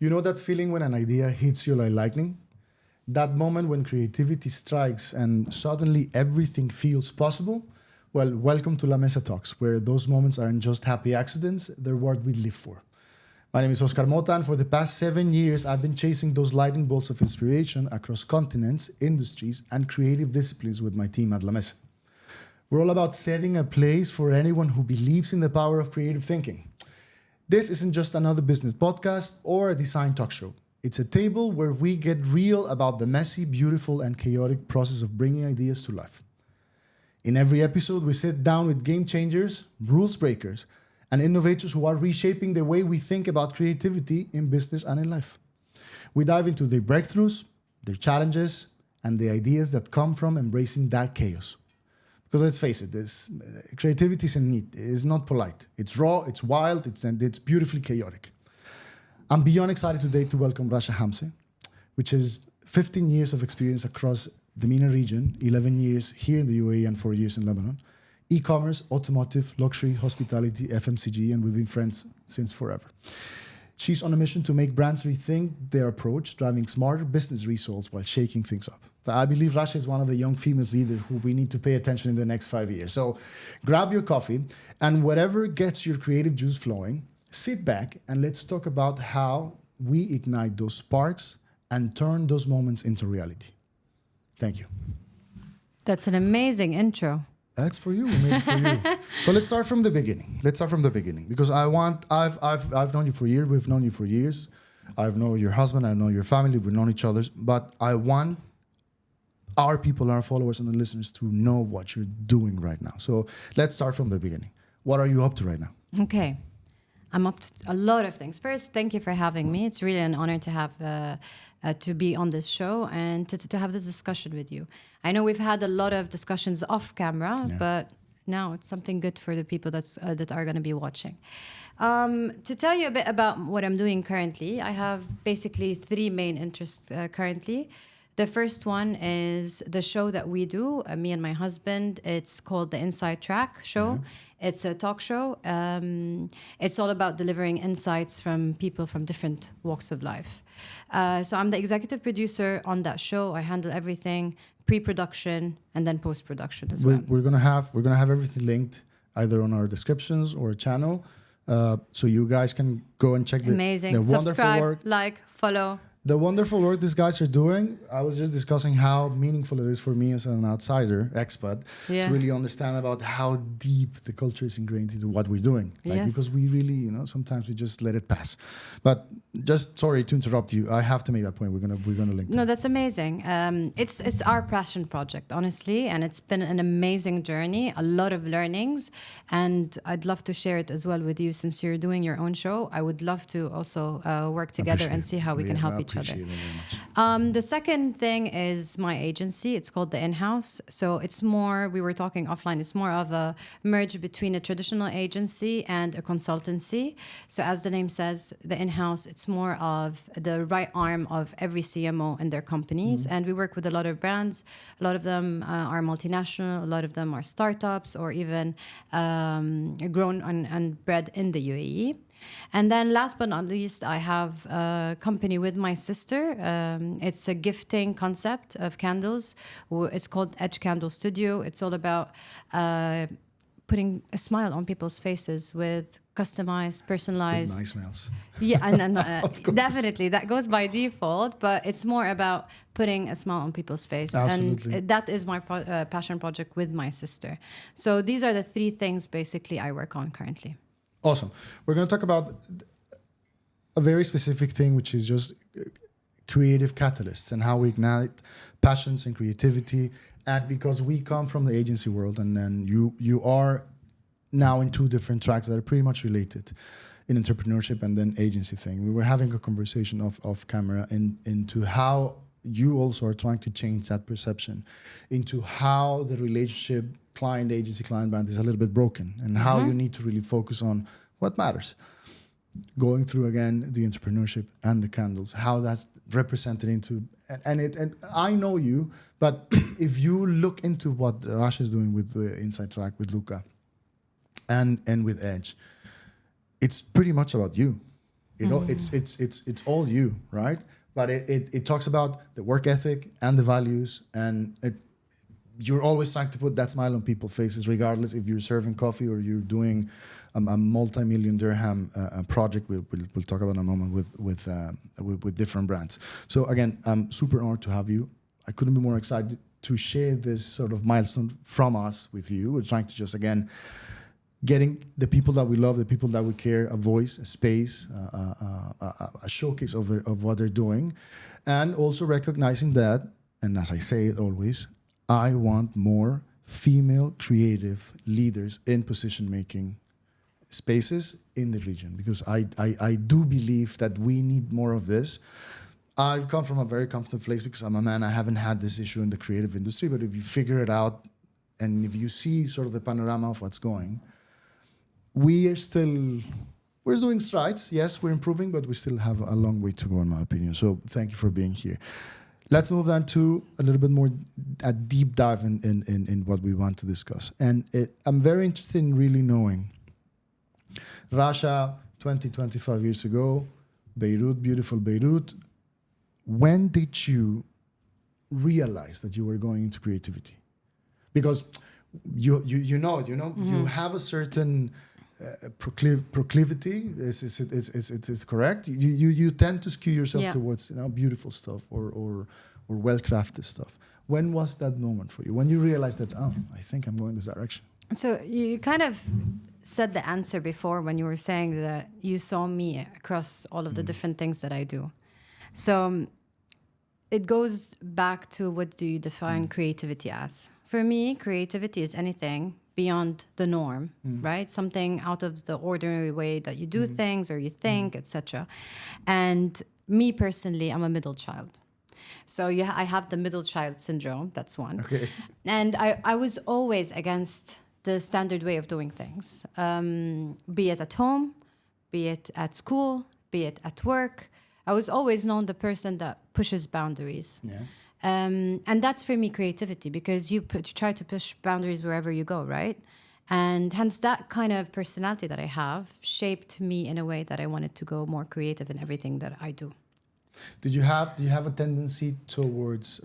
You know that feeling when an idea hits you like lightning? That moment when creativity strikes and suddenly everything feels possible? Well, welcome to Mesa Talks, where those moments aren't just happy accidents, they're what we live for. My name is Oscar Mota, and for the past 7 years, I've been chasing those lightning bolts of inspiration across continents, industries, and creative disciplines with my team at Mesa. We're all about setting a place for anyone who believes in the power of creative thinking. This isn't just another business podcast or a design talk show. It's a table where we get real about the messy, beautiful, and chaotic process of bringing ideas to life. In every episode, we sit down with game changers, rules breakers, and innovators who are reshaping the way we think about creativity in business and in life. We dive into their breakthroughs, their challenges, and the ideas that come from embracing that chaos. Because let's face it, creativity is not polite. It's raw, it's wild, it's beautifully chaotic. I'm beyond excited today to welcome Rasha Hamzeh, which is 15 years of experience across the MENA region, 11 years here in the UAE and 4 years in Lebanon, e-commerce, automotive, luxury, hospitality, FMCG, and we've been friends since forever. She's on a mission to make brands rethink their approach, driving smarter business results while shaking things up. I believe Rasha is one of the young female leaders who we need to pay attention in the next 5 years. So grab your coffee and whatever gets your creative juice flowing, sit back and let's talk about how we ignite those sparks and turn those moments into reality. Thank you. That's an amazing intro. That's for you. We made it for you. So let's start from the beginning. Because I've known you for years. We've known you for years. I've known your husband. I know your family. We've known each other. But I want our people, our followers, and the listeners to know what you're doing right now. So let's start from the beginning. What are you up to right now? Okay. I'm up to a lot of things. First, thank you for having me. It's really an honor to have to be on this show and to have this discussion with you. I know we've had a lot of discussions off camera, but now it's something good for the people that are going to be watching. To tell you a bit about what I'm doing currently, I have basically 3 main interests currently. The first one is the show that we do, me and my husband. It's called the Inside Track Show. It's a talk show. It's all about delivering insights from people from different walks of life. So I'm the executive producer on that show. I handle everything, pre-production and then post-production as well. We're gonna have everything linked either on our descriptions or channel, so you guys can go and check the wonderful Subscribe, work. like, follow. The wonderful work these guys are doing. I was just discussing how meaningful it is for me as an outsider, expat, to really understand about how deep the culture is ingrained into what we're doing. Because we really, sometimes we just let it pass. But just sorry to interrupt you. I have to make that point. We're gonna link. No, that's amazing. It's our passion project, honestly, and it's been an amazing journey. A lot of learnings, and I'd love to share it as well with you. Since you're doing your own show, I would love to also work together and see how we can help each other. The second thing is my agency. It's called the In-House. So it's more, we were talking offline, it's more of a merge between a traditional agency and a consultancy. So as the name says, the In-House, it's more of the right arm of every CMO in their companies. And we work with a lot of brands. A lot of them are multinational. A lot of them are startups or even grown and bred in the UAE. And then last but not least, I have a company with my sister. It's a gifting concept of candles. It's called Edge Candle Studio. It's all about putting a smile on people's faces with customized, personalized. Nice smells. Yeah, and definitely that goes by default, but it's more about putting a smile on people's face. Absolutely. And that is my passion project with my sister. So these are the 3 things basically I work on currently. Awesome. We're going to talk about a very specific thing, which is just creative catalysts and how we ignite passions and creativity. And because we come from the agency world, and then you are now in 2 different tracks that are pretty much related in entrepreneurship and then agency thing. We were having a conversation off camera into how you also are trying to change that perception into how the relationship client-agency, client-brand is a little bit broken, and how you need to really focus on what matters. Going through, again, the entrepreneurship and the candles, how that's represented into... And I know you, but if you look into what Rasha is doing with the Inside Track, with Luca, and with Edge, it's pretty much about you. It's all you, right? But it talks about the work ethic and the values, and you're always trying to put that smile on people's faces, regardless if you're serving coffee or you're doing a multi-million dirham project. We'll talk about in a moment with different brands. So again, I'm super honored to have you. I couldn't be more excited to share this sort of milestone from us with you. We're trying to just, again, getting the people that we love, the people that we care, a voice, a space, a showcase of what they're doing, and also recognizing that, and as I say it always, I want more female creative leaders in position-making spaces in the region, because I do believe that we need more of this. I've come from a very comfortable place because I'm a man. I haven't had this issue in the creative industry, but if you figure it out and if you see sort of the panorama of what's going, we're doing strides. Yes, we're improving, but we still have a long way to go, in my opinion. So thank you for being here. Let's move on to a little bit more a deep dive in what we want to discuss. And I'm very interested in really knowing, Rasha, 25 years ago, Beirut, beautiful Beirut. When did you realize that you were going into creativity? Because you have a certain proclivity. It's correct. You tend to skew yourself towards beautiful stuff or well-crafted stuff. When was that moment for you? When you realized that, I think I'm going this direction? So you kind of said the answer before when you were saying that you saw me across all of the different things that I do. So it goes back to, what do you define creativity as? For me, creativity is anything beyond the norm, right? Something out of the ordinary way that you do things or you think, etc. And me personally, I'm a middle child. So I have the middle child syndrome. That's one. Okay. And I was always against the standard way of doing things, be it at home, be it at school, be it at work. I was always known the person that pushes boundaries. Yeah. And that's for me creativity, because you try to push boundaries wherever you go, right? And hence that kind of personality that I have shaped me in a way that I wanted to go more creative in everything that I do. Do you have a tendency towards,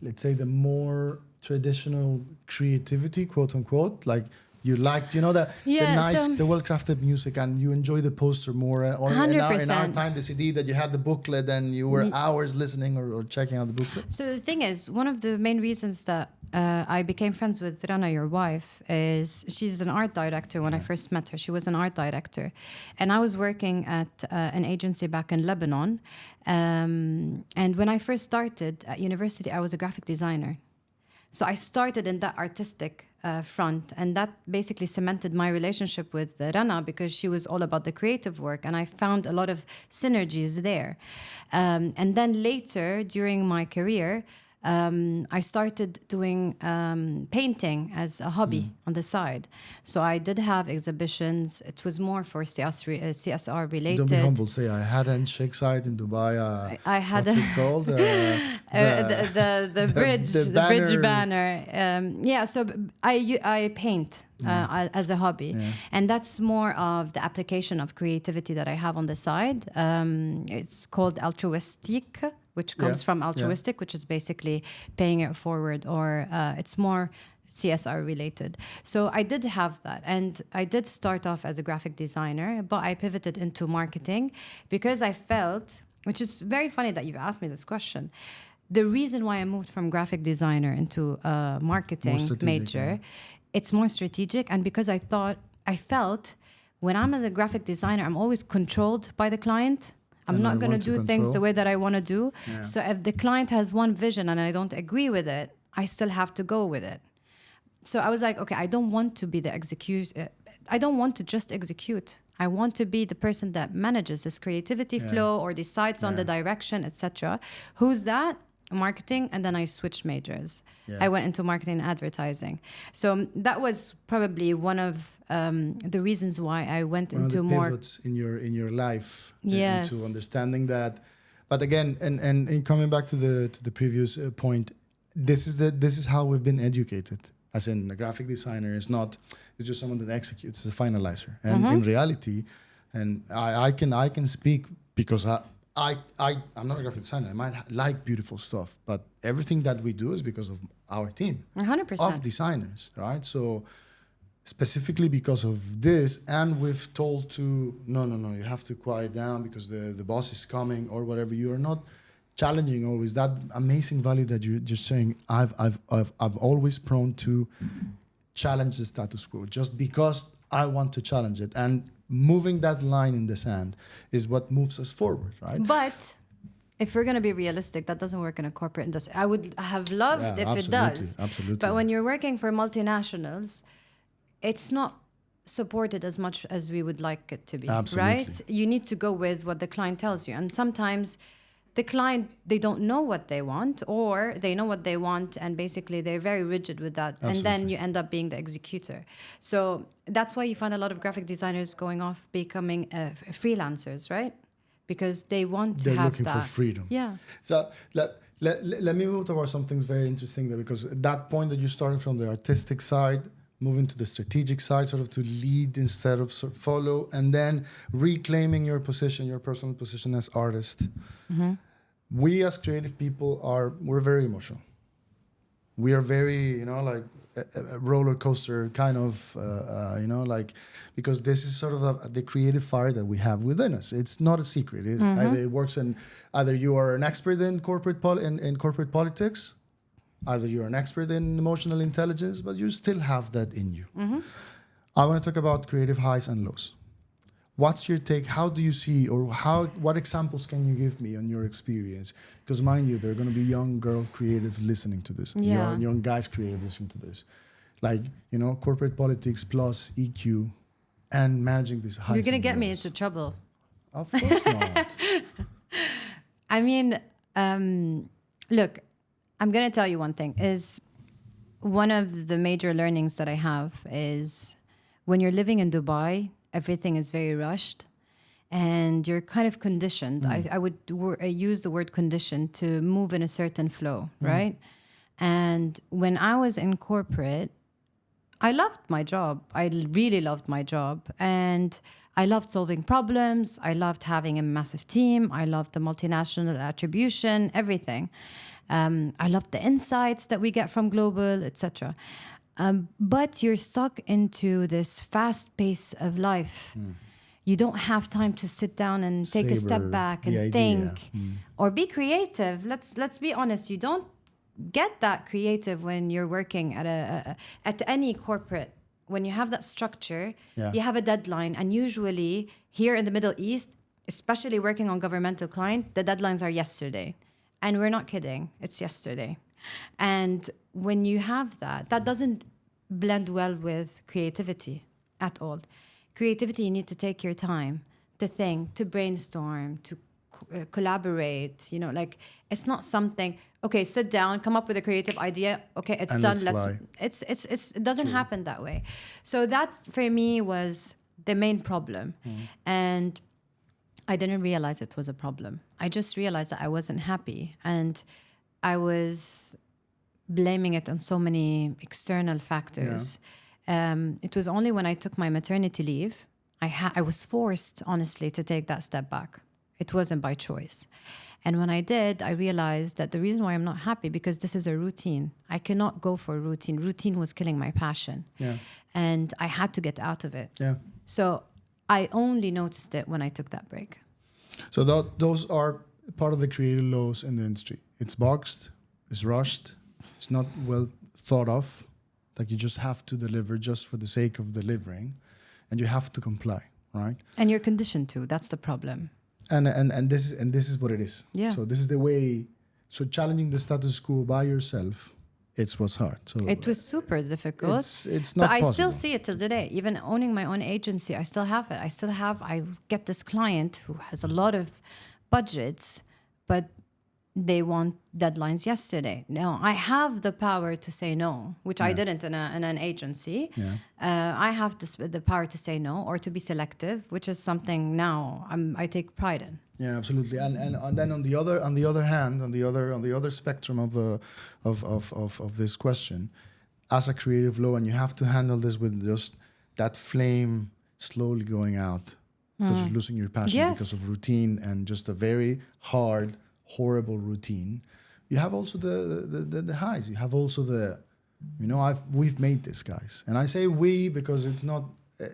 let's say, the more traditional creativity, quote unquote, like you liked, the nice, the well-crafted music, and you enjoy the poster more, or in our time, the CD that you had the booklet and you were hours listening or checking out the booklet? So the thing is, one of the main reasons that I became friends with Rana, your wife, is she's an art director. When I first met her, she was an art director. And I was working at an agency back in Lebanon. And when I first started at university, I was a graphic designer. So I started in that artistic front, and that basically cemented my relationship with Rana, because she was all about the creative work, and I found a lot of synergies there. And then later, during my career, I started doing painting as a hobby on the side. So I did have exhibitions. It was more for CSR related. Don't be humble. Say, I had a Sheikh site in Dubai. I had what's it called? The bridge banner. So I paint as a hobby, and that's more of the application of creativity that I have on the side. It's called altruistic, which comes from altruistic, which is basically paying it forward, or it's more CSR related. So I did have that, and I did start off as a graphic designer, but I pivoted into marketing because I felt, which is very funny that you've asked me this question, the reason why I moved from graphic designer into a marketing major, it's more strategic, and because I felt when I'm as a graphic designer, I'm always controlled by the client. I'm not going to do things the way that I want to do. Yeah. So if the client has one vision and I don't agree with it, I still have to go with it. So I was like, okay, I don't want to be the I don't want to just execute. I want to be the person that manages this creativity flow or decides on the direction, etc. Who's that? Marketing. And then I switched majors. I went into marketing and advertising. So that was probably one of the reasons why I went into more pivots in your life, into understanding that. But again, and coming back to the previous point, this is how we've been educated. As in, a graphic designer is just someone that executes, it's a finalizer. And in reality, And I can speak because I'm not a graphic designer. I might like beautiful stuff, but everything that we do is because of our team 100%. of designers, right? So specifically because of this, and we've told to no, you have to quiet down because the boss is coming or whatever. You are not challenging always that amazing value that you're just saying. I'm always prone to challenge the status quo just because I want to challenge it, and moving that line in the sand is what moves us forward, right? But if we're going to be realistic, that doesn't work in a corporate industry. I would have loved if it does. Absolutely. But when you're working for multinationals, it's not supported as much as we would like it to be, right? You need to go with what the client tells you. And sometimes the client, they don't know what they want, or they know what they want and basically they're very rigid with that. Absolutely. And then you end up being the executor. So that's why you find a lot of graphic designers going off becoming freelancers, right? Because they want to They're have looking that. for freedom. Yeah. So let me move towards something very interesting there, because that point that you started from the artistic side, moving to the strategic side, sort of to lead instead of follow, and then reclaiming your position, your personal position as artist. Mm-hmm. We as creative people we're very emotional. We are very, like a roller coaster kind of, because this is sort of the creative fire that we have within us. It's not a secret. It's either it works in, either you are an expert in corporate politics, either you're an expert in emotional intelligence, but you still have that in you. Mm-hmm. I want to talk about creative highs and lows. What's your take? How do you see, or what examples can you give me on your experience? Because mind you, there are going to be young girl creatives listening to this, young guys creatives listening to this. Like, corporate politics plus EQ and managing these highs. You're going to get lows. me into trouble. Of course not. I mean, look, I'm going to tell you one thing. Is one of the major learnings that I have is when you're living in Dubai, everything is very rushed and you're kind of conditioned. I would use the word conditioned to move in a certain flow, right? And when I was in corporate, I loved my job. I really loved my job. And I loved solving problems. I loved having a massive team. I loved the multinational attribution, everything. I loved the insights that we get from global, etc. But you're stuck into this fast pace of life. You don't have time to sit down and take a step back and think or be creative. Let's be honest. You don't get that creative when you're working at any corporate. When you have that structure, you have a deadline. And usually here in the Middle East, especially working on governmental client, the deadlines are yesterday. And we're not kidding. It's yesterday. And when you have that doesn't blend well with creativity at all. Creativity, you need to take your time to think, to brainstorm, to collaborate. It's not something, okay, sit down, come up with a creative idea. Okay, it's and done. It doesn't happen that way. So that for me was the main problem. And I didn't realize it was a problem. I just realized that I wasn't happy, and I was blaming it on so many external factors. It was only when I took my maternity leave, I was forced, honestly, to take that step back. It wasn't by choice. And when I did, I realized that the reason why I'm not happy, because this is a routine. I cannot go for a routine. Routine was killing my passion. And I had to get out of it. So I only noticed it when I took that break. So those are part of the creative laws in the industry. It's boxed, it's rushed, it's not well thought of. Like you just have to deliver just for the sake of delivering, and you have to comply, right? And you're conditioned to. That's the problem. And this is what it is. So this is the way. So challenging the status quo by yourself, it was hard. So it was super difficult. It's not. But I possible. still see it till today. Even owning my own agency, I still have it. I get this client who has a lot of budgets, but they want deadlines yesterday. No, I have the power to say no, which I didn't in an agency. I have the power to say no or to be selective, which is something now I take pride in. Yeah, absolutely. And then on the other hand, on the other spectrum of this question, as a creative law, and you have to handle this with just that flame slowly going out. because you're losing your passion Yes. because of routine and just a very hard, horrible routine. You have also the highs. You have also we've made this, guys, and I say we because it's not.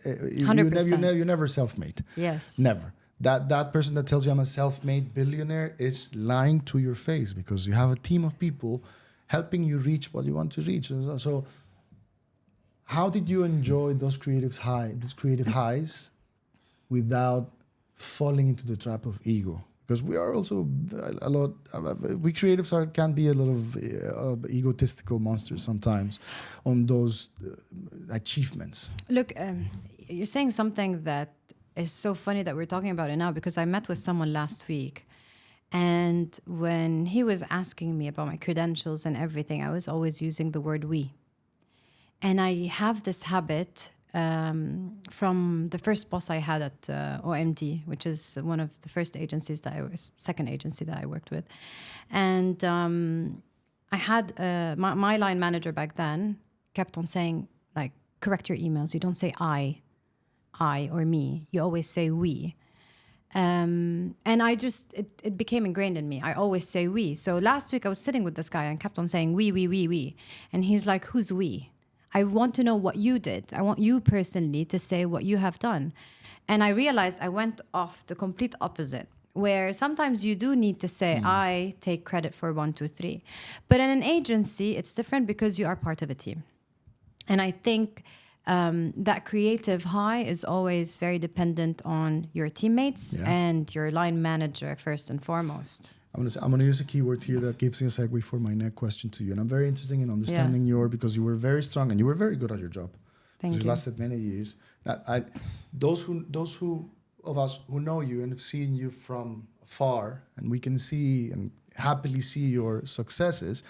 You're 100%. never self-made. Yes. Never. That person that tells you I'm a self-made billionaire is lying to your face, because you have a team of people helping you reach what you want to reach. And so how did you enjoy those creative highs without falling into the trap of ego? Because we are also a lot. We creatives can be a lot of egotistical monsters sometimes on those achievements. Look, you're saying something that is so funny that we're talking about it now, because I met with someone last week, and when he was asking me about my credentials and everything, I was always using the word we. And I have this habit from the first boss I had at OMD, which is one of the second agency that I worked with. And I had my line manager back then kept on saying, like, correct your emails. You don't say I or me. You always say we. And it became ingrained in me. I always say we. So last week I was sitting with this guy and kept on saying we. And he's like, who's we? I want to know what you did. I want you personally to say what you have done. And I realized I went off the complete opposite, where sometimes you do need to say, I take credit for 1, 2, 3. But in an agency, it's different because you are part of a team. And I think that creative high is always very dependent on your teammates and your line manager first and foremost. I'm going to use a keyword here that gives me a segue for my next question to you. And I'm very interested in understanding because you were very strong and you were very good at your job. Thank you. You lasted many years. Those of us who know you and have seen you from afar, and we can see and happily see your successes,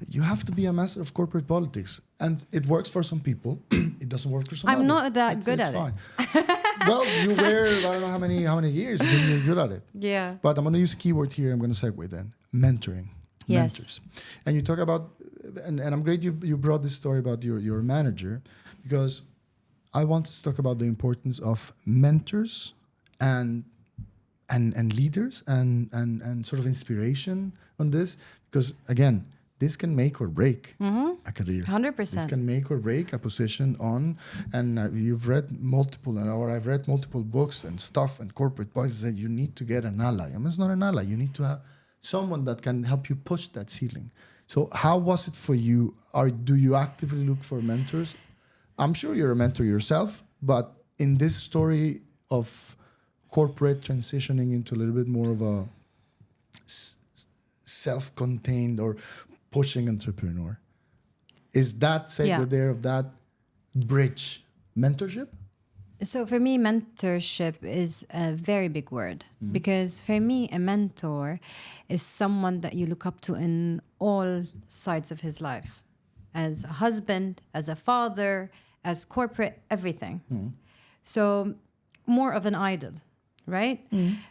you have to be a master of corporate politics. And it works for some people. It doesn't work for some others. I'm not that good at fine. it. Well, you were, I don't know how many years, but you're good at it. Yeah. But I'm going to use a keyword here. I'm going to segue then. Mentoring. Yes. Mentors. And you talk about, and I'm great you brought this story about your manager, because I want to talk about the importance of mentors and leaders and sort of inspiration on this. Because again, this can make or break a career. 100%. This can make or break a position on, and you've read multiple, or I've read multiple books and stuff and corporate books that you need to get an ally. I mean, it's not an ally. You need to have someone that can help you push that ceiling. So how was it for you? Do you actively look for mentors? I'm sure you're a mentor yourself, but in this story of corporate transitioning into a little bit more of a self-contained or pushing entrepreneur, is that segment there of that bridge mentorship? So for me, mentorship is a very big word, because for me, a mentor is someone that you look up to in all sides of his life, as a husband, as a father, as corporate, everything. So more of an idol, right?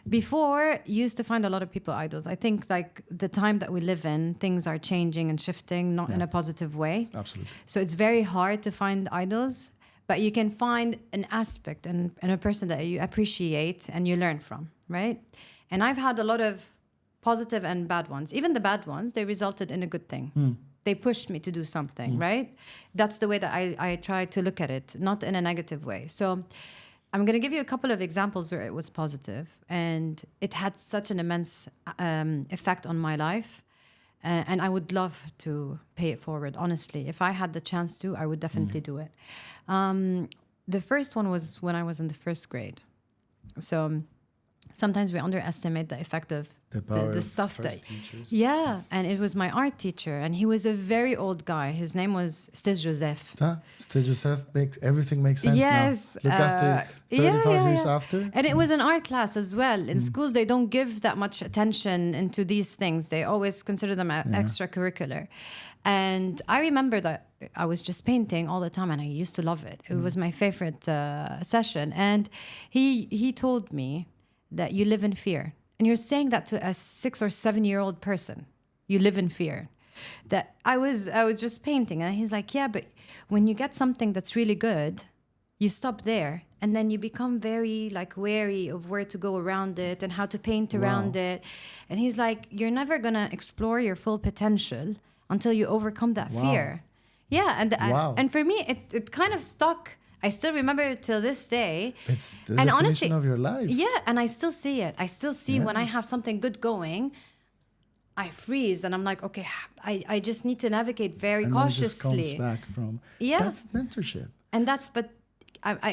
Before, you used to find a lot of people idols. I think like the time that we live in, things are changing and shifting, not in a positive way. Absolutely. So it's very hard to find idols, but you can find an aspect and a person that you appreciate and you learn from, right? And I've had a lot of positive and bad ones. Even the bad ones, they resulted in a good thing. They pushed me to do something, right? That's the way that I try to look at it, not in a negative way. So I'm going to give you a couple of examples where it was positive, and it had such an immense effect on my life. And I would love to pay it forward, honestly. If I had the chance to, I would definitely do it. The first one was when I was in the first grade. So sometimes we underestimate the effect of the stuff that teachers. Yeah, and it was my art teacher, and he was a very old guy. His name was Stis Joseph. Stis Joseph everything makes sense yes, now. Look after 35 years after. And it was an art class as well. In schools, they don't give that much attention into these things. They always consider them extracurricular. And I remember that I was just painting all the time, and I used to love it. It was my favorite session. And he told me that you live in fear. And you're saying that to a 6 or 7 year old person. You live in fear. That I was just painting, and he's like, yeah, but when you get something that's really good, you stop there, and then you become very like wary of where to go around it and how to paint around it. And he's like, you're never gonna explore your full potential until you overcome that fear. Yeah, and for me, it kind of stuck. I still remember it till this day. It's the and definition honestly, of your life. Yeah, and I still see it. I still see when I have something good going, I freeze and I'm like, okay, I just need to navigate very and cautiously. Then it just comes back from. Yeah, that's mentorship. And but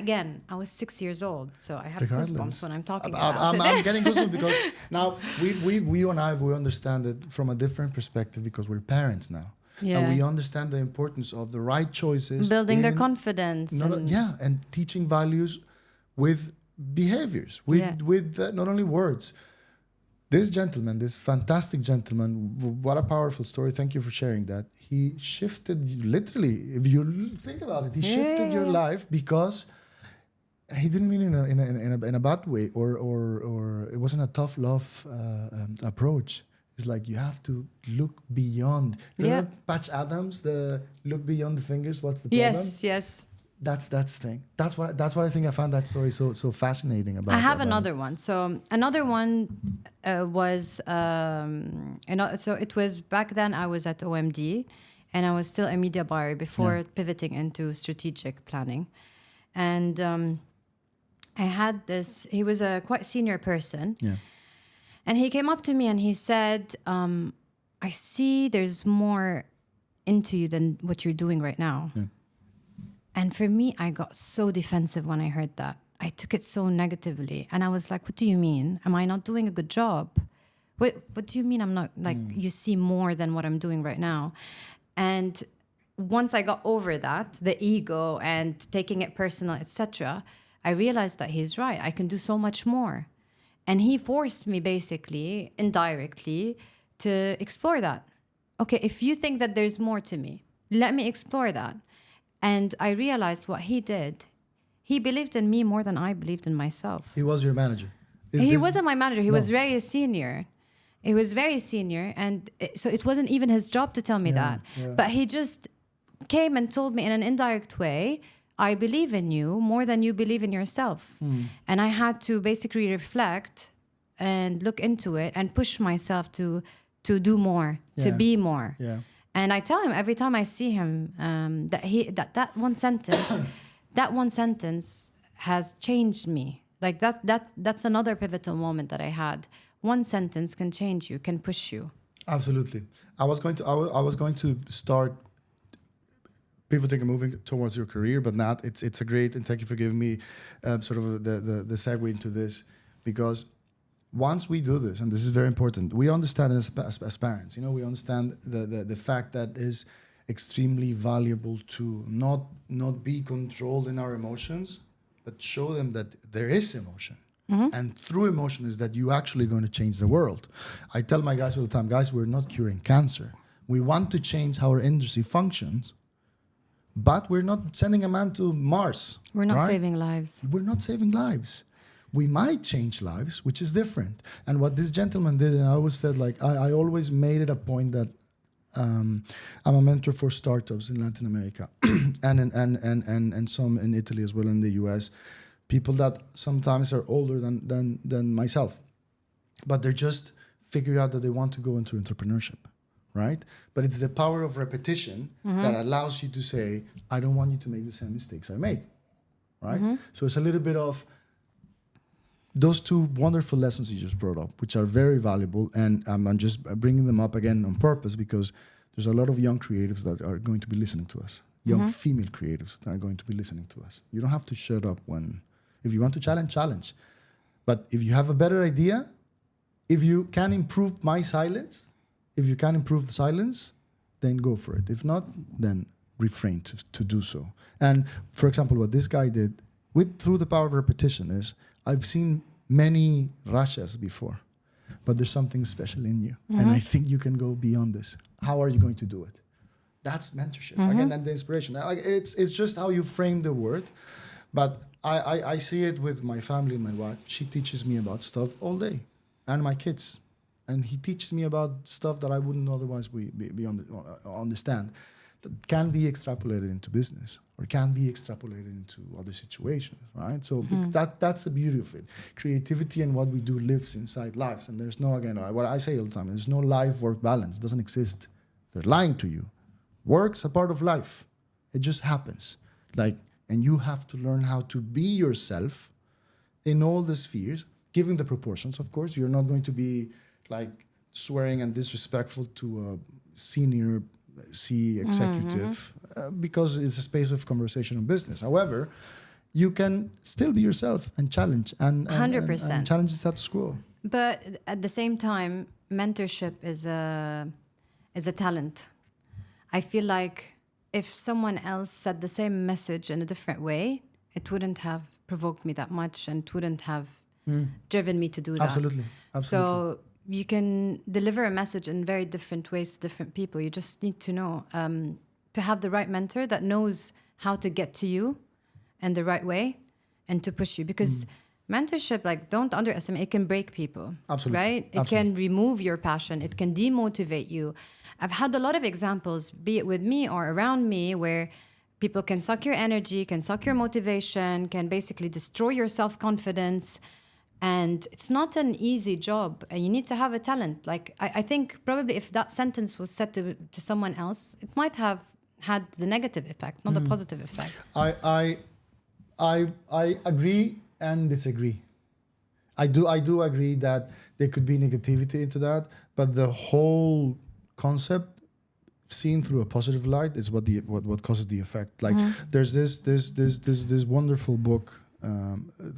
again, I was 6 years old, so I have goosebumps when I'm talking about it. I'm getting goosebumps because now we and I, we understand it from a different perspective because we're parents now. Yeah. And we understand the importance of the right choices. Building their confidence. And teaching values with behaviors, with not only words. This gentleman, this fantastic gentleman, what a powerful story. Thank you for sharing that. He shifted, literally, if you think about it, he shifted your life because he didn't mean in a bad way or it wasn't a tough love approach. It's like you have to look beyond. Remember Patch Adams, the look beyond the fingers, what's the problem? Yes. That's thing. That's what I think I found that story so fascinating about. I have another one. So another one was so it was back then I was at OMD and I was still a media buyer before pivoting into strategic planning. And I had this, he was a quite senior person. Yeah. And he came up to me and he said, I see there's more into you than what you're doing right now. Yeah. And for me, I got so defensive when I heard that. I took it so negatively. And I was like, what do you mean? Am I not doing a good job? What do you mean I'm not, like, you see more than what I'm doing right now? And once I got over that, the ego and taking it personal, etc., I realized that he's right. I can do so much more. And he forced me basically, indirectly, to explore that. Okay, if you think that there's more to me, let me explore that. And I realized what he did. He believed in me more than I believed in myself. He was your manager? He wasn't my manager. He was very senior. He was very senior. And so it wasn't even his job to tell me that. Yeah. But he just came and told me in an indirect way, I believe in you more than you believe in yourself. And I had to basically reflect and look into it and push myself to do more, to be more. Yeah. And I tell him every time I see him that one sentence has changed me. Like that's another pivotal moment that I had. One sentence can change you, can push you. Absolutely. I was going to start pivoting and moving towards your career, but not. It's a great, and thank you for giving me sort of the segue into this, because once we do this, and this is very important, we understand as parents, we understand the fact that is extremely valuable to not be controlled in our emotions, but show them that there is emotion. Mm-hmm. And through emotion is that you actually going to change the world. I tell my guys all the time, guys, we're not curing cancer. We want to change how our industry functions, but we're not sending a man to Mars. We're not saving lives. We're not saving lives. We might change lives, which is different. And what this gentleman did, and I always said, like, I always made it a point that I'm a mentor for startups in Latin America and some in Italy as well, in the US. People that sometimes are older than myself, but they're just figuring out that they want to go into entrepreneurship, right? But it's the power of repetition that allows you to say, I don't want you to make the same mistakes I made, right? Mm-hmm. So it's a little bit of those two wonderful lessons you just brought up, which are very valuable, and I'm just bringing them up again on purpose because there's a lot of young creatives that are going to be listening to us, young female creatives that are going to be listening to us. You don't have to shut up if you want to challenge. But if you have a better idea, if you can improve my silence, if you can improve the silence, then go for it. If not, then refrain to do so. And for example, what this guy did through the power of repetition is, I've seen many Rashias before, but there's something special in you. Mm-hmm. And I think you can go beyond this. How are you going to do it? That's mentorship. Again, and the inspiration. It's just how you frame the word. But I see it with my family and my wife. She teaches me about stuff all day, and my kids. And he teaches me about stuff that I wouldn't otherwise understand. that can be extrapolated into business or can be extrapolated into other situations, right? So that's the beauty of it. Creativity and what we do lives inside lives. And there's no, again, what I say all the time, there's no life-work balance. It doesn't exist. They're lying to you. Work's a part of life. It just happens. And you have to learn how to be yourself in all the spheres, given the proportions, of course. You're not going to be swearing and disrespectful to a senior C executive because it's a space of conversation and business. However, you can still be yourself and challenge and 100%. and challenge the status quo. But at the same time, mentorship is a talent. I feel like if someone else said the same message in a different way, it wouldn't have provoked me that much and it wouldn't have driven me to do that. Absolutely. So you can deliver a message in very different ways to different people. You just need to know to have the right mentor that knows how to get to you in the right way and to push you. Because mentorship, don't underestimate, it can break people. Absolutely. Right? It can remove your passion. It can demotivate you. I've had a lot of examples, be it with me or around me, where people can suck your energy, can suck your motivation, can basically destroy your self-confidence. And it's not an easy job. And you need to have a talent. I think probably if that sentence was said to someone else, it might have had the negative effect, not the positive effect. I agree and disagree. I do agree that there could be negativity into that, but the whole concept seen through a positive light is what causes the effect. There's this wonderful book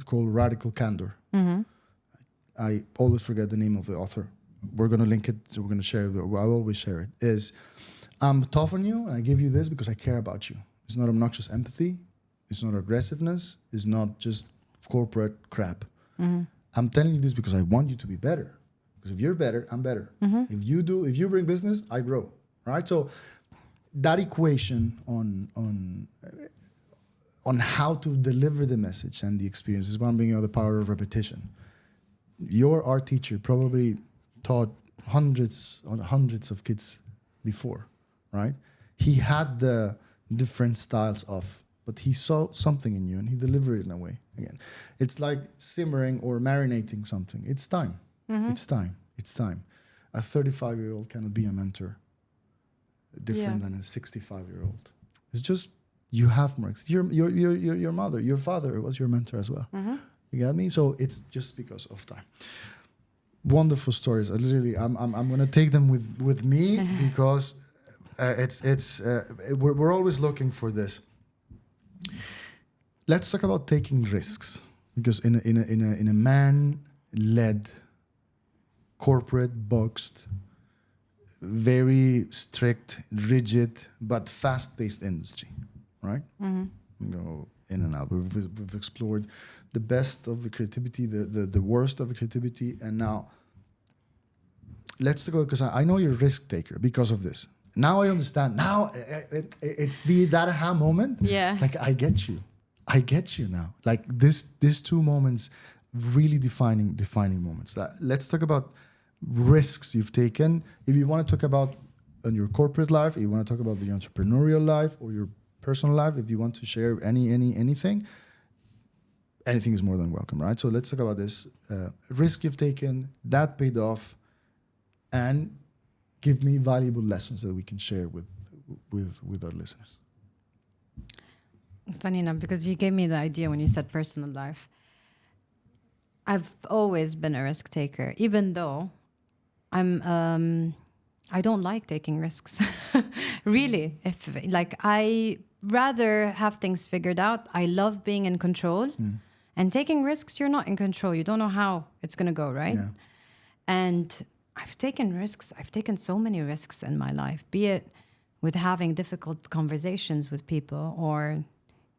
called Radical Candor. I always forget the name of the author. We're going to link it. So we're going to share it. I'll always share it. Is I'm tough on you and I give you this because I care about you. It's not obnoxious empathy. It's not aggressiveness. It's not just corporate crap. I'm telling you this because I want you to be better. Because if you're better, I'm better. If you bring business, I grow. Right? So that equation on how to deliver the message and the experience is one being the power of repetition. Your art teacher probably taught hundreds of kids before, right? He had the different styles but he saw something in you and he delivered it in a way. Again, it's like simmering or marinating something. It's time. It's time. It's time. A 35-year-old cannot be a mentor different than a 65-year-old. It's just you have more. Your mother, your father was your mentor as well. You got me? So it's just because of time. Wonderful stories. I'm gonna take them with me because we're always looking for this. Let's talk about taking risks because in a man-led, corporate boxed, very strict, rigid, but fast-paced industry, right? In and out. We've explored the best of the creativity, the worst of the creativity, and now let's go because I know you're a risk taker because of this. Now I understand. Now it's that aha moment. Yeah. I get you now. These two moments, really defining moments. Let's talk about risks you've taken. If you want to talk about in your corporate life, if you want to talk about the entrepreneurial life or your personal life, if you want to share anything is more than welcome, right? So let's talk about this risk you've taken that paid off, and give me valuable lessons that we can share with our listeners. Funny enough, because you gave me the idea when you said personal life. I've always been a risk taker, even though I don't like taking risks. Really, I rather have things figured out. I love being in control, and taking risks, you're not in control. You don't know how it's gonna go, right? Yeah. And I've taken risks. I've taken so many risks in my life, be it with having difficult conversations with people or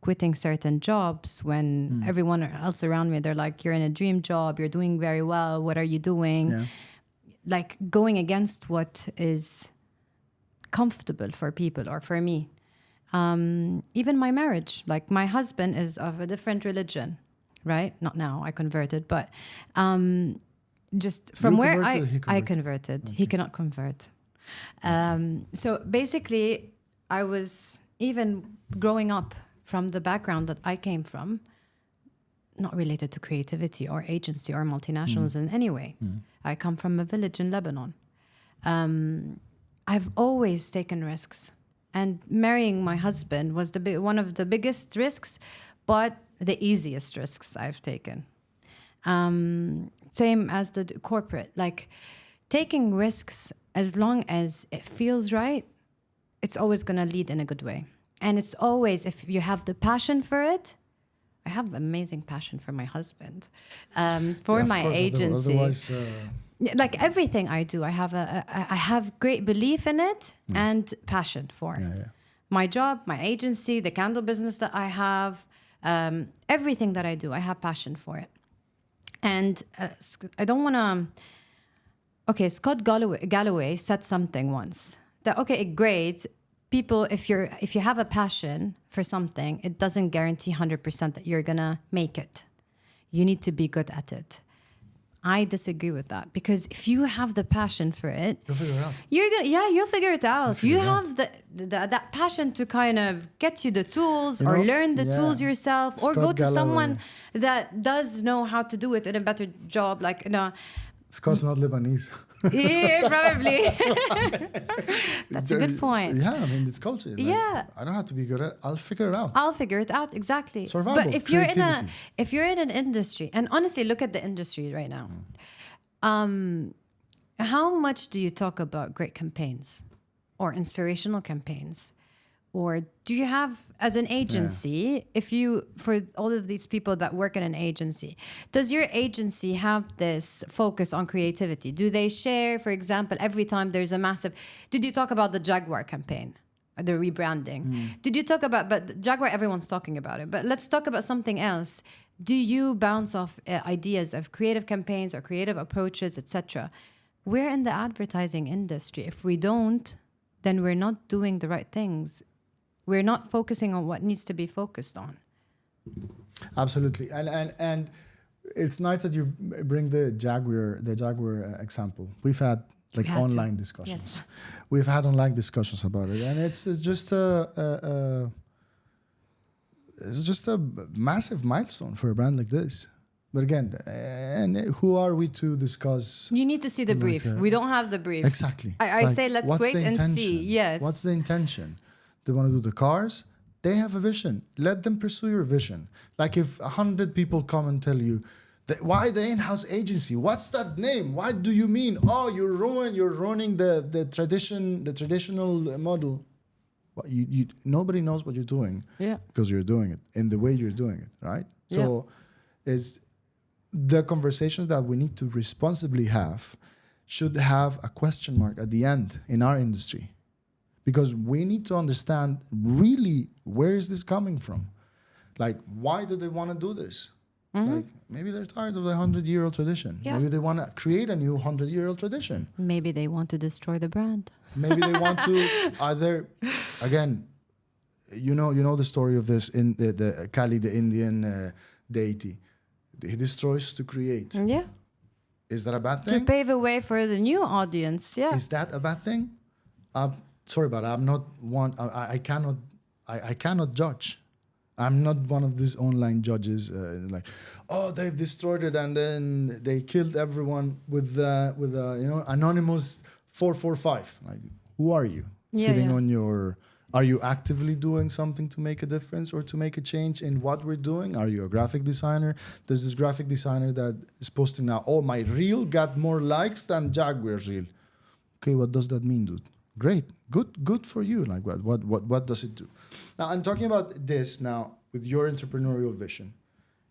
quitting certain jobs when everyone else around me, they're like, you're in a dream job, you're doing very well, what are you doing? Yeah. Going against what is comfortable for people or for me. Even my marriage, my husband is of a different religion, right? Not now, I converted, but just from where I converted. Okay. He cannot convert. So basically, I was even growing up from the background that I came from, not related to creativity or agency or multinationals in any way. I come from a village in Lebanon. I've always taken risks, and marrying my husband was one of the biggest risks, but the easiest risks I've taken. Same as the corporate, like taking risks, as long as it feels right, it's always going to lead in a good way. And it's always, if you have the passion for it, I have amazing passion for my husband, for my agency. Otherwise, like everything I do, I have great belief in it and passion for it. My job, my agency, the candle business that I have, everything that I do, I have passion for it. And I don't want to... Okay, Scott Galloway said something once that, okay, great. People, if you have a passion for something, it doesn't guarantee 100% that you're going to make it. You need to be good at it. I disagree with that, because if you have the passion for it, you'll figure it out. You'll figure it out. You have that passion to kind of get you the tools, or learn the tools yourself, or go to someone that does know how to do it in a better job. Like, Scott's not Lebanese. Yeah, probably. That's a good point. Yeah, I mean, it's culture. Like, I don't have to be good at it. I'll figure it out. Exactly. Survival, but if you're in an industry, and honestly, look at the industry right now. How much do you talk about great campaigns or inspirational campaigns? Or do you have, as an agency, for all of these people that work in an agency, does your agency have this focus on creativity? Do they share, for example, every time there's a massive... Did you talk about the Jaguar campaign, the rebranding? Did you talk about... But Jaguar, everyone's talking about it. But let's talk about something else. Do you bounce off ideas of creative campaigns or creative approaches, etc.? We're in the advertising industry. If we don't, then we're not doing the right things. We're not focusing on what needs to be focused on. Absolutely, and it's nice that you bring the Jaguar example. We've had online discussions. Yes. We've had online discussions about it, and it's just a massive milestone for a brand like this. But again, and who are we to discuss? You need to see the brief. We don't have the brief. Exactly. I say let's wait and see. Yes. What's the intention? They want to do the cars. They have a vision. Let them pursue your vision. Like if 100 people come and tell you, why the in-house agency? What's that name? What do you mean? Oh, you're ruining the traditional model. Well, nobody knows what you're doing. Yeah. Because you're doing it in the way you're doing it, right? Yeah. So it's the conversations that we need to responsibly have should have a question mark at the end in our industry. Because we need to understand really where is this coming from? Like, why do they want to do this? Like, maybe they're tired of the 100-year-old tradition. Yeah. Maybe they want to create a new 100-year-old tradition. Maybe they want to destroy the brand. Maybe they want to either, again, you know the story of this in the Kali, the Indian deity. He destroys to create. Yeah. Is that a bad thing? To pave a way for the new audience. Yeah. Is that a bad thing? Sorry, but I'm not one. I cannot judge. I'm not one of these online judges. Like, oh, they've destroyed it and then they killed everyone with anonymous 445. Like, who are you? Sitting on your? Are you actively doing something to make a difference or to make a change in what we're doing? Are you a graphic designer? There's this graphic designer that is posting now. Oh, my reel got more likes than Jaguar's reel. Okay, what does that mean, dude? Great, good for you. Like what does it do? Now I'm talking about this now with your entrepreneurial vision,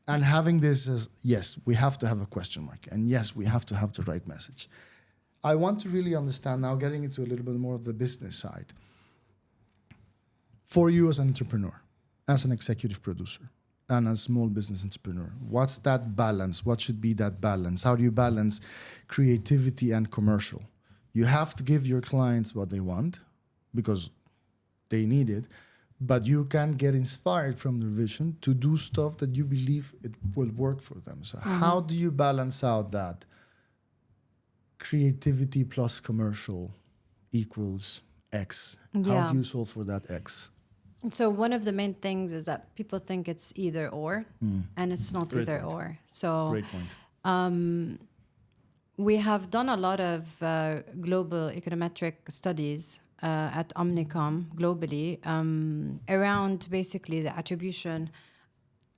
and having this as yes, we have to have a question mark, and yes, we have to have the right message. I want to really understand now, getting into a little bit more of the business side. For you as an entrepreneur, as an executive producer, and a small business entrepreneur, what's that balance? What should be that balance? How do you balance creativity and commercial? You have to give your clients what they want because they need it, but you can get inspired from their vision to do stuff that you believe it will work for them. So how do you balance out that creativity plus commercial equals X. Yeah. How do you solve for that X? So one of the main things is that people think it's either or, and it's not Great either point. or. So Great point. we have done a lot of global econometric studies at Omnicom globally around basically the attribution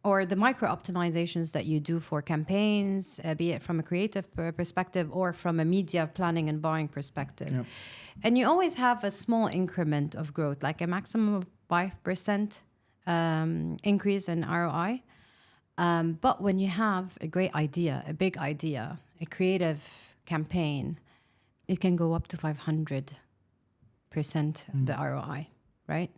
or the micro optimizations that you do for campaigns, be it from a creative perspective or from a media planning and buying perspective. Yep. And you always have a small increment of growth, like a maximum of 5% increase in ROI. But when you have a great idea, a big idea, a creative campaign, it can go up to 500% the ROI, right?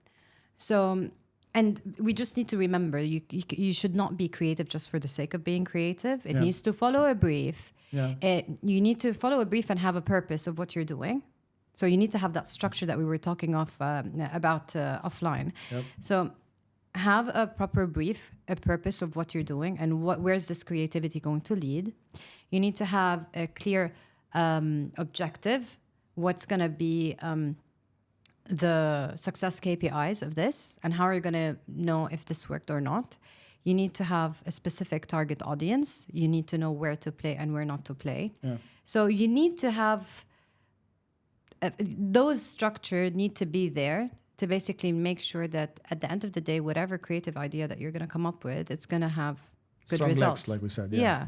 So, and we just need to remember, you should not be creative just for the sake of being creative. It needs to follow a brief. Yeah. You need to follow a brief and have a purpose of what you're doing. So you need to have that structure that we were talking about offline. Yep. So have a proper brief, a purpose of what you're doing, and where's this creativity going to lead. You need to have a clear objective. What's going to be the success KPIs of this, and how are you going to know if this worked or not? You need to have a specific target audience. You need to know where to play and where not to play. Yeah. So you need to have those structures need to be there to basically make sure that at the end of the day, whatever creative idea that you're going to come up with, it's going to have good Strong results. legs, like we said. Yeah.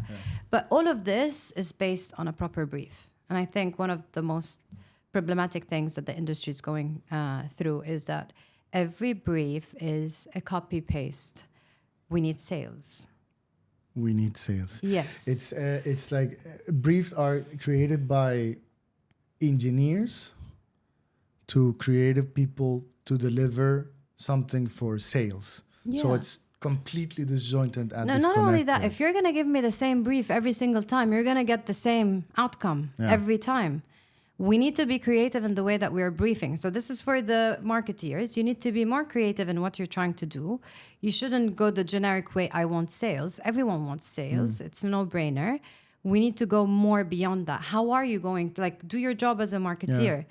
But all of this is based on a proper brief. And I think one of the most problematic things that the industry is going through is that every brief is a copy paste. We need sales. We need sales. Yes. It's like briefs are created by engineers to creative people to deliver something for sales. So Yeah. it's completely disjointed and No, disconnected. not only that, if you're going to give me the same brief every single time, you're going to get the same outcome every time. We need to be creative in the way that we're briefing. So this is for the marketeers. You need to be more creative in what you're trying to do. You shouldn't go the generic way, I want sales. Everyone wants sales. It's a no-brainer. We need to go more beyond that. How are you going to do your job as a marketeer?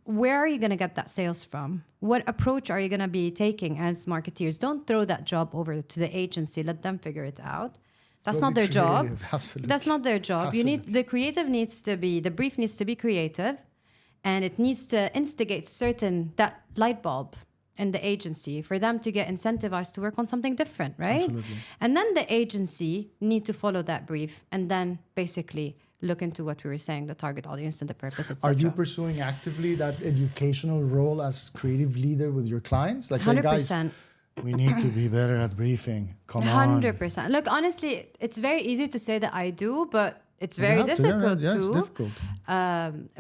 Where are you going to get that sales from? What approach are you going to be taking as marketeers? Don't throw that job over to the agency. Let them figure it out. That's not their job. Absolutely. That's not their job. Absolutely. The brief needs to be creative, and it needs to instigate that light bulb in the agency for them to get incentivized to work on something different, right? Absolutely. And then the agency need to follow that brief and then basically look into what we were saying, the target audience and the purpose, etc. Are you pursuing actively that educational role as creative leader with your clients? Like, say, 100%. guys, we need to be better at briefing. Come on. 100%. Look, honestly, it's very easy to say that I do, but it's very You have to, difficult yeah, too. it's difficult.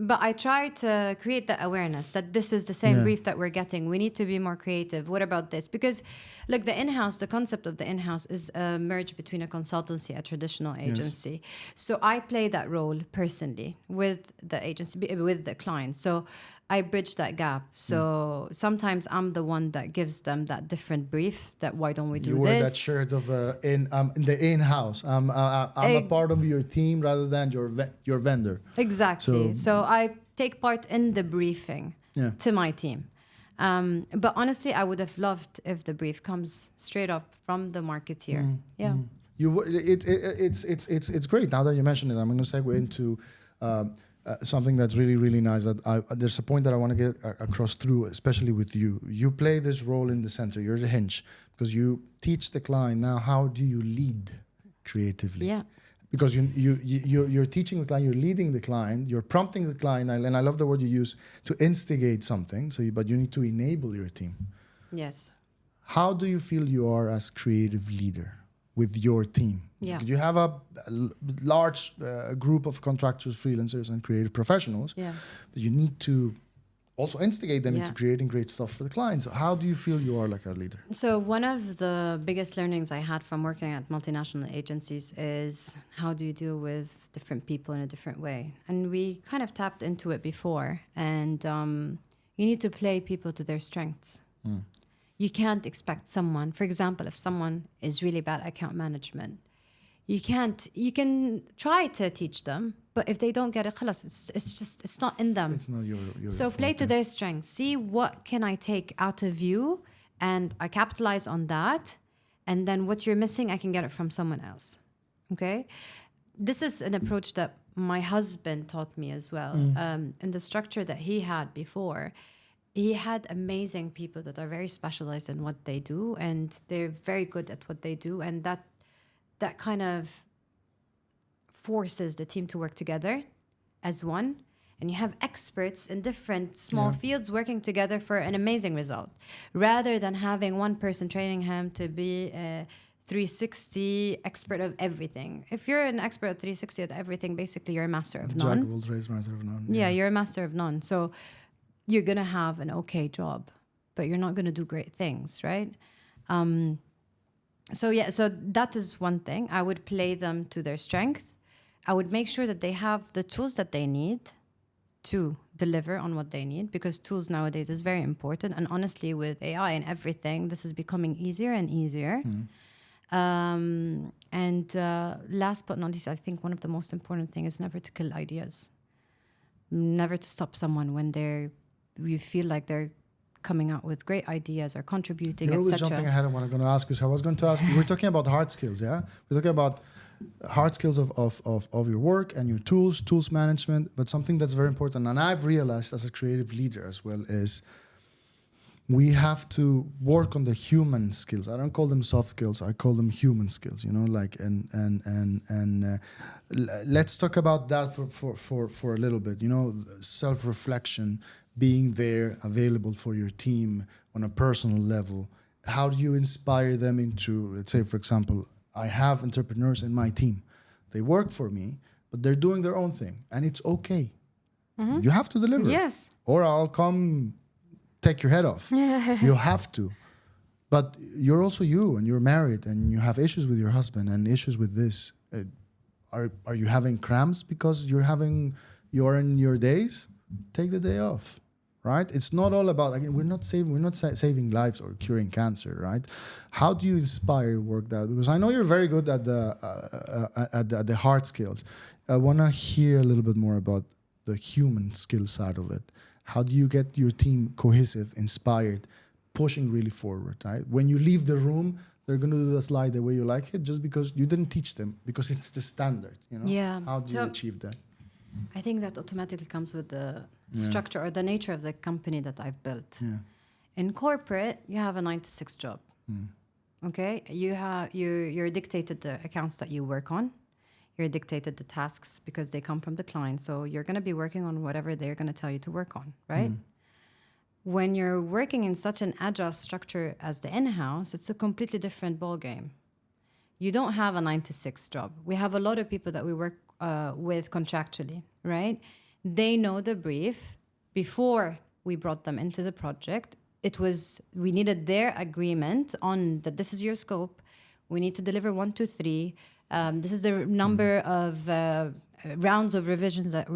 But I try to create that awareness that this is the same brief that we're getting. We need to be more creative. What about this? Because, look, the concept of the in-house is a merge between a consultancy, a traditional agency. So I play that role personally with the agency, with the client. So I bridge that gap. So sometimes I'm the one that gives them that different brief. That why don't we do this? You wear that shirt of in the in-house. I'm a part of your team rather than your vendor. Exactly. So I take part in the briefing to my team. But honestly, I would have loved if the brief comes straight up from the marketeer. It's great. Now that you mentioned it, I'm going to segue into something that's really, really nice. There's a point that I want to get across through, especially with you. You play this role in the center. You're the hinge because you teach the client. Now, how do you lead creatively? Yeah. Because you're teaching the client, you're leading the client, you're prompting the client, and I love the word you use, to instigate something. But you need to enable your team. Yes. How do you feel you are as creative leader with your team? Yeah. You have a large group of contractors, freelancers, and creative professionals. Yeah. But you need to also instigate them Yeah. into creating great stuff for the clients. So how do you feel you are like a leader? So one of the biggest learnings I had from working at multinational agencies is how do you deal with different people in a different way? And we kind of tapped into it before. And you need to play people to their strengths. You can't expect someone, for example, if someone is really bad at account management, You can't. You can try to teach them, but if they don't get it, خلاص, it's not in them. It's not your So play to their strengths. See what can I take out of you, and I capitalize on that. And then what you're missing, I can get it from someone else. Okay, this is an approach that my husband taught me as well. In the structure that he had before, he had amazing people that are very specialized in what they do, and they're very good at what they do, and that kind of forces the team to work together as one. And you have experts in different small fields working together for an amazing result, rather than having one person training him to be a 360 expert of everything. If you're an expert at 360 at everything, basically you're a master of none. Jack of all trades, master of none. Yeah, you're a master of none. So you're going to have an okay job, but you're not going to do great things, right? So that is one thing. I would play them to their strength. I would make sure that they have the tools that they need to deliver on what they need, because tools nowadays is very important. And honestly, with AI and everything, this is becoming easier and easier. Last but not least, I think one of the most important things is never to kill ideas. Never to stop someone when you feel like they're coming out with great ideas or contributing, You're always etc. jumping ahead of what I'm going to ask you. So I was going to ask you, we're talking about hard skills, yeah? We're talking about hard skills of your work and your tools management, but something that's very important, and I've realized as a creative leader as well, is we have to work on the human skills. I don't call them soft skills, I call them human skills, like, let's talk about that for a little bit, self-reflection, being there, available for your team on a personal level. How do you inspire them into, let's say, for example, I have entrepreneurs in my team. They work for me, but they're doing their own thing, and it's okay. You have to deliver. Yes. Or I'll come take your head off. You have to. But you're also you, and you're married, and you have issues with your husband and issues with this. Are you having cramps because you're in your days? Take the day off. Right? It's not all about, again, we're not saving lives or curing cancer, right? How do you inspire work that? Because I know you're very good at the hard skills. I want to hear a little bit more about the human skill side of it. How do you get your team cohesive, inspired, pushing really forward, right? When you leave the room, they're going to do the slide the way you like it, just because you didn't teach them, because it's the standard, Yeah. How do you achieve that? I think that automatically comes with the structure or the nature of the company that I've built. Yeah. In corporate, you have a 9-to-6 job. Okay, you're dictated the accounts that you work on. You're dictated the tasks because they come from the client. So you're going to be working on whatever they're going to tell you to work on, right? When you're working in such an agile structure as the in-house, it's a completely different ballgame. You don't have a 9-to-6 job. We have a lot of people that we work with contractually, right? They know the brief before we brought them into the project. We needed their agreement on that this is your scope. We need to deliver 1, 2, 3. This is the number of rounds of revisions that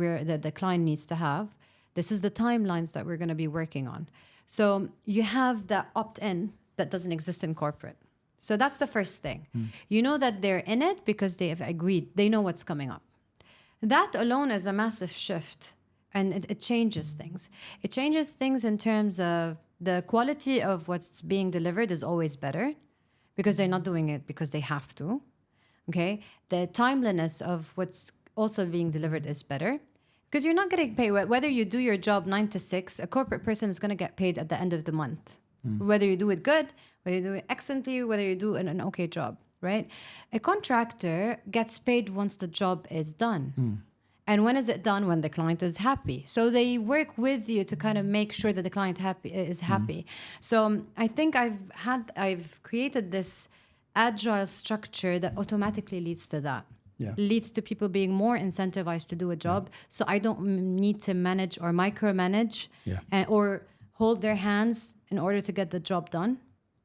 the client needs to have. This is the timelines that we're going to be working on. So you have that opt-in that doesn't exist in corporate. So that's the first thing. You know that they're in it because they have agreed. They know what's coming up. That alone is a massive shift, and it changes things. It changes things in terms of the quality of what's being delivered is always better because they're not doing it because they have to. Okay? The timeliness of what's also being delivered is better because you're not getting paid. Whether you do your job 9-to-6, a corporate person is going to get paid at the end of the month. Whether you do it good, whether you do it excellently, whether you do an okay job. Right? A contractor gets paid once the job is done. And when is it done? When the client is happy. So they work with you to kind of make sure that the client is happy. So I think I've created this agile structure that automatically leads to that. Yeah. Leads to people being more incentivized to do a job. So I don't need to manage or micromanage or hold their hands in order to get the job done.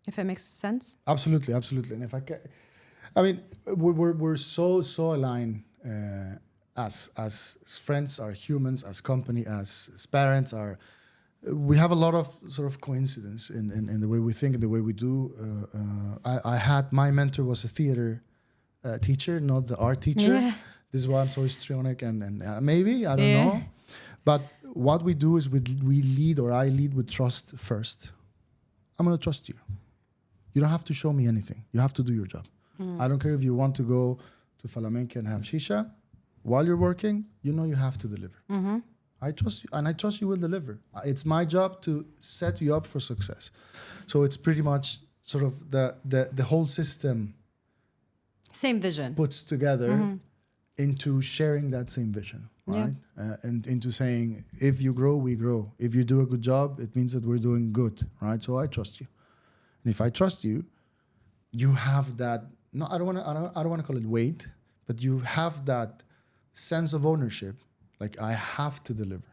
If it makes sense. Absolutely. And if I can, we're so aligned as friends, as humans, as company, as parents. We have a lot of sort of coincidence in the way we think and the way we do. I had my mentor was a theater teacher, not the art teacher. Yeah. This is why I'm so histrionic and maybe, I don't know. But what we do is we lead, or I lead with trust first. I'm going to trust you. You don't have to show me anything. You have to do your job. I don't care if you want to go to Flamenca and have shisha. While you're working, you know you have to deliver. I trust you, and I trust you will deliver. It's my job to set you up for success. So it's pretty much sort of the whole system Same vision. puts together into sharing that same vision, right? And into saying, if you grow, we grow. If you do a good job, it means that we're doing good, right? So I trust you. And if I trust you, you have that. No, I don't want to call it weight, but you have that sense of ownership. Like, I have to deliver.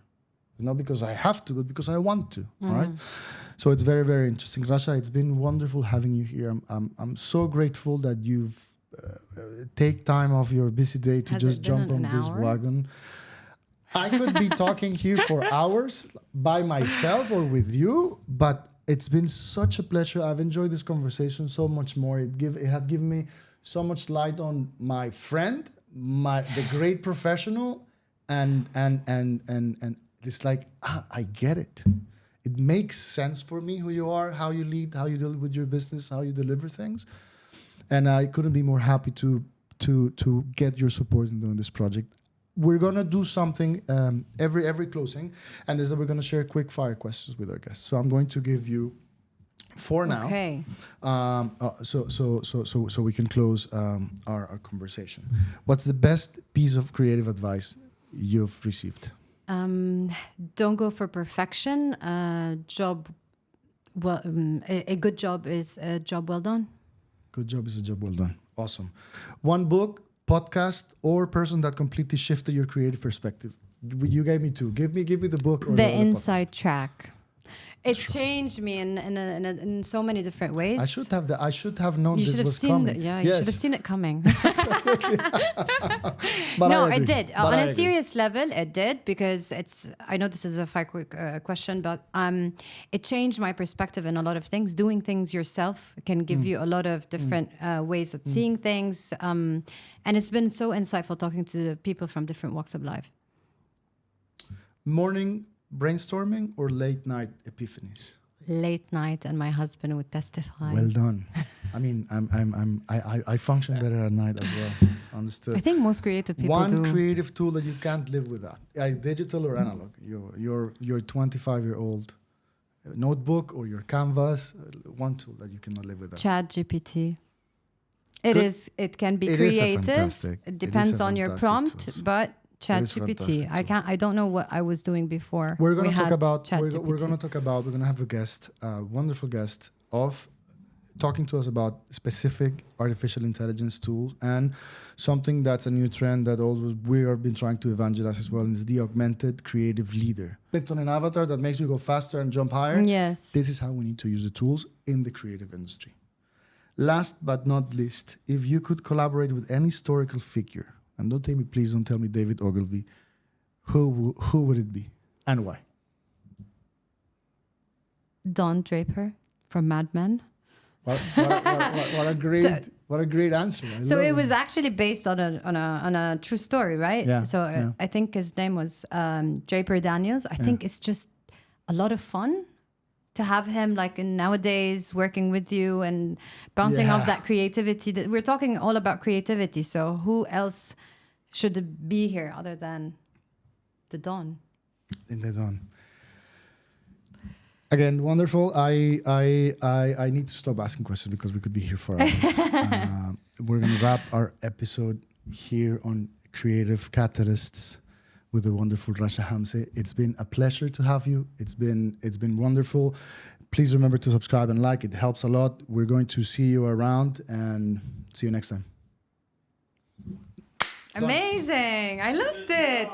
It's not because I have to, but because I want to, right? So it's very, very interesting. Rasha, it's been wonderful having you here. I'm so grateful that you've take time off your busy day to just jump on this wagon. I could be talking here for hours by myself or with you, but it's been such a pleasure. I've enjoyed this conversation so much more. It had given me so much light on my friend, the great professional, and it's like, I get it. It makes sense for me who you are, how you lead, how you deal with your business, how you deliver things. And I couldn't be more happy to get your support in doing this project. We're gonna do something every closing, and is that we're gonna share quick fire questions with our guests. So I'm going to give you 4 now. Okay. So we can close our conversation. What's the best piece of creative advice you've received? Don't go for perfection. A good job is a job well done. Good job is a job well done. Awesome. One book, podcast, or person that completely shifted your creative perspective. You gave me 2. Give me the book or The Inside Track. It changed me in so many different ways. I should have known this was coming. You should have seen it coming. But no, it did. On a serious level, it did, because I know this is a quick question, but it changed my perspective in a lot of things. Doing things yourself can give you a lot of different ways of seeing things. And it's been so insightful talking to people from different walks of life. Morning brainstorming or late night epiphanies? Late night, and my husband would testify. Well done. I mean, I function better at night as well. Understood. I think most creative people do. One creative tool that you can't live without, digital or analog. Your 25-year-old notebook or your canvas. One tool that you cannot live without. ChatGPT. It can be creative. It depends on your prompt, but ChatGPT. I don't know what I was doing before. We're going to talk about. We're going to have a guest, a wonderful guest, of talking to us about specific artificial intelligence tools and something that's a new trend that we have been trying to evangelize as well. And is the augmented creative leader. Clicked on an avatar that makes you go faster and jump higher. Yes. This is how we need to use the tools in the creative industry. Last but not least, if you could collaborate with any historical figure. And please don't tell me David Ogilvy. Who would it be and why? Don Draper from Mad Men. What a great answer. It was actually based on a true story, right? Yeah. I think his name was Draper Daniels. I think it's just a lot of fun to have him nowadays working with you and bouncing off that creativity. We're talking all about creativity. So who else should be here other than the Don? In the Don. Again, wonderful. I need to stop asking questions because we could be here for hours. We're going to wrap our episode here on Creative Catalysts with the wonderful Rasha Hamzeh. It's been a pleasure to have you. It's been wonderful. Please remember to subscribe and like. It helps a lot. We're going to see you around and see you next time. Amazing. I loved it.